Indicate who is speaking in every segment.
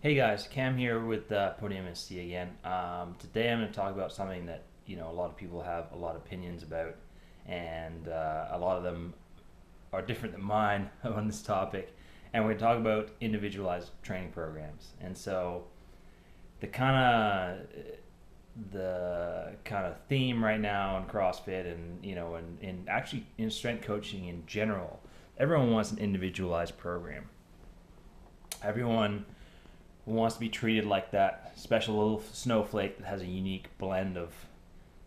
Speaker 1: Hey guys, Cam here with Podium SC again. Today I'm going to talk about something that a lot of people have a lot of opinions about, and a lot of them are different than mine on this topic. And we're going to talk about individualized training programs. And so the kind of theme right now in CrossFit, and and actually in strength coaching in general, everyone wants an individualized program. Everyone wants to be treated like that special little snowflake that has a unique blend of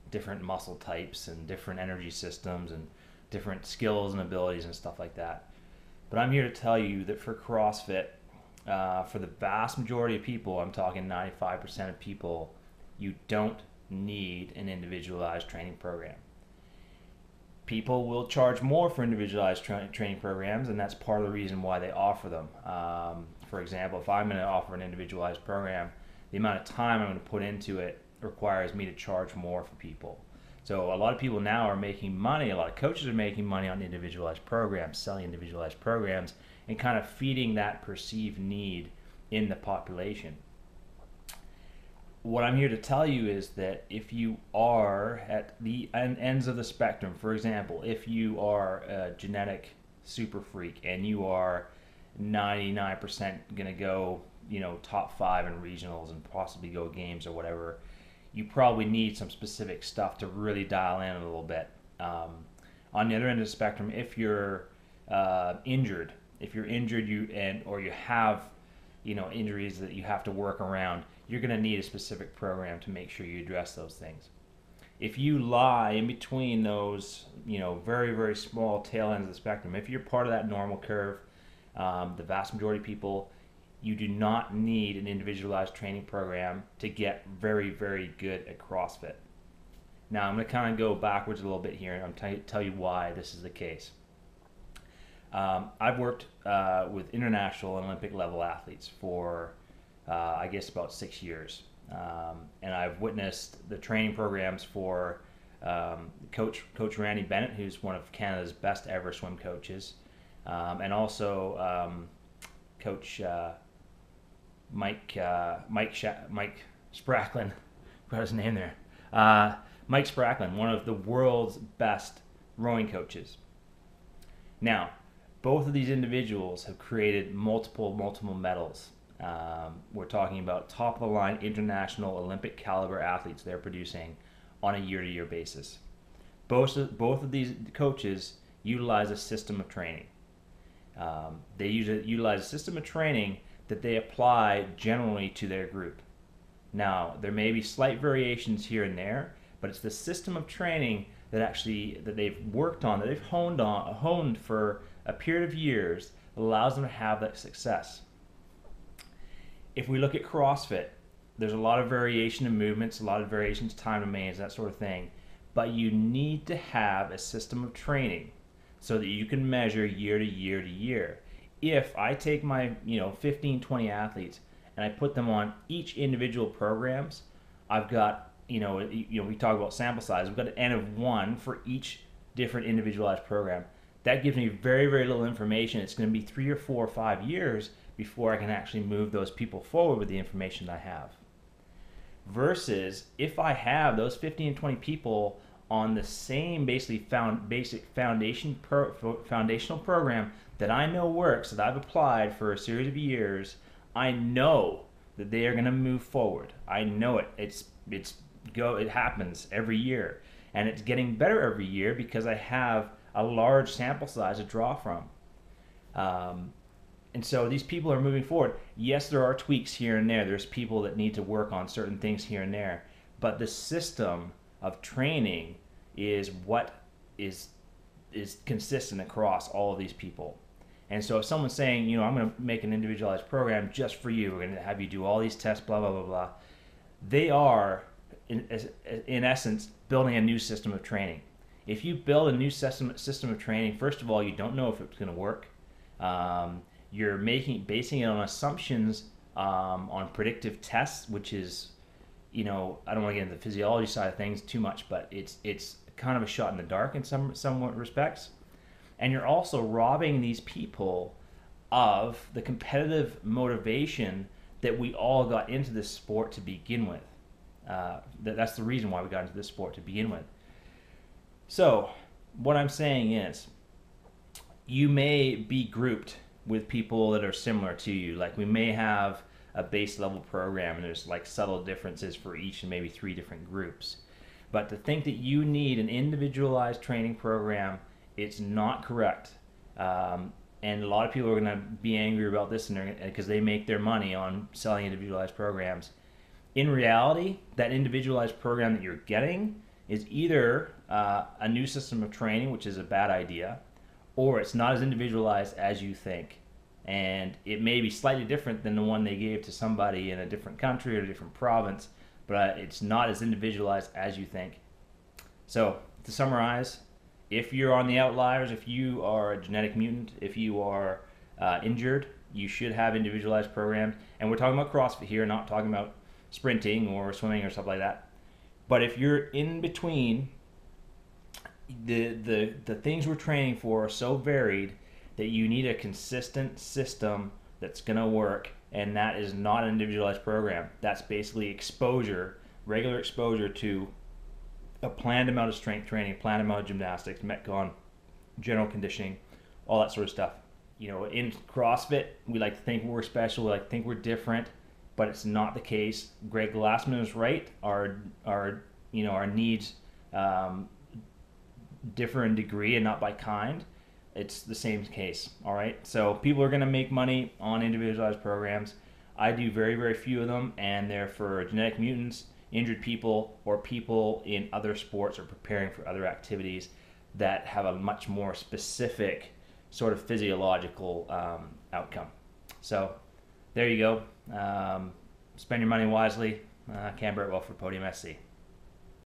Speaker 1: different muscle types and different energy systems and different skills and abilities and stuff like that. But I'm here to tell you that for CrossFit, for the vast majority of people, I'm talking 95% of people, you don't need an individualized training program. People will charge more for individualized training programs, and that's part of the reason why they offer them. For example, if I'm going to offer an individualized program, the amount of time I'm going to put into it requires me to charge more for people. So a lot of people now are making money, a lot of coaches are making money on individualized programs, selling individualized programs, and kind of feeding that perceived need in the population. What I'm here to tell you is that if you are at the ends of the spectrum, for example, if you are a genetic super freak and you are 99% going to go, top five in regionals and possibly go games or whatever, you probably need some specific stuff to really dial in a little bit. On the other end of the spectrum, if you're injured, or you have injuries that you have to work around, you're going to need a specific program to make sure you address those things. If you lie in between those, very, very small tail ends of the spectrum, if you're part of that normal curve, the vast majority of people, you do not need an individualized training program to get very, very good at CrossFit. Now, I'm going to kind of go backwards a little bit here, and I'm going to tell you why this is the case. I've worked with international and Olympic level athletes for, I guess, about 6 years. And I've witnessed the training programs for Coach Randy Bennett, who's one of Canada's best ever swim coaches, and also Coach Mike Spracklin. Got his name there. Mike Spracklin, one of the world's best rowing coaches. Now, both of these individuals have created multiple medals. We're talking about top-of-the-line international Olympic caliber athletes they're producing on a year-to-year basis. Both of these coaches utilize a system of training. They utilize a system of training that they apply generally to their group. Now, there may be slight variations here and there, but it's the system of training that they've worked on, that they've honed for a period of years, that allows them to have that success. If we look at CrossFit, there's a lot of variation in movements, a lot of variations, time domains, that sort of thing. But you need to have a system of training so that you can measure year to year to year. If I take my 15, 20 athletes and I put them on each individual programs, I've got we talk about sample size. We've got an N of 1 for each different individualized program. That gives me very, very little information. It's going to be 3 or 4 or 5 years before I can actually move those people forward with the information I have. Versus if I have those 15 and 20 people on the same basic foundational program that I know works, that I've applied for a series of years, I know that they are going to move forward. I know it. It happens every year, and it's getting better every year because I have a large sample size to draw from. And so these people are moving forward. Yes, there are tweaks here and there. There's people that need to work on certain things here and there. But the system of training is what is consistent across all of these people. And so if someone's saying, I'm going to make an individualized program just for you, we're going to have you do all these tests, blah, blah, blah, blah, they are, in essence, building a new system of training. If you build a new system of training, first of all, you don't know if it's going to work. You're basing it on assumptions, on predictive tests, which is, I don't want to get into the physiology side of things too much, but it's kind of a shot in the dark in some respects. And you're also robbing these people of the competitive motivation that we all got into this sport to begin with. That's the reason why we got into this sport to begin with. So what I'm saying is, you may be grouped with people that are similar to you. Like, we may have a base level program and there's like subtle differences for each and maybe 3 different groups. But to think that you need an individualized training program, it's not correct. And a lot of people are going to be angry about this because they make their money on selling individualized programs. In reality, that individualized program that you're getting is either a new system of training, which is a bad idea, or it's not as individualized as you think. And it may be slightly different than the one they gave to somebody in a different country or a different province, but it's not as individualized as you think. So, to summarize, if you're on the outliers, if you are a genetic mutant, if you are injured, you should have individualized programs. And we're talking about CrossFit here, not talking about sprinting or swimming or stuff like that. But if you're in between, the things we're training for are so varied that you need a consistent system that's going to work, and that is not an individualized program. That's basically exposure, regular exposure to a planned amount of strength training, planned amount of gymnastics, Metcon, general conditioning, all that sort of stuff. You know, in CrossFit, we like to think we're special, we like to think we're different, but it's not the case. Greg Glassman is right. Our needs differ in degree and not by kind. It's the same case, all right? So people are going to make money on individualized programs. I do very, very few of them, and they're for genetic mutants, injured people, or people in other sports or preparing for other activities that have a much more specific sort of physiological outcome. So there you go. Spend your money wisely. Canberra well for Podium SC.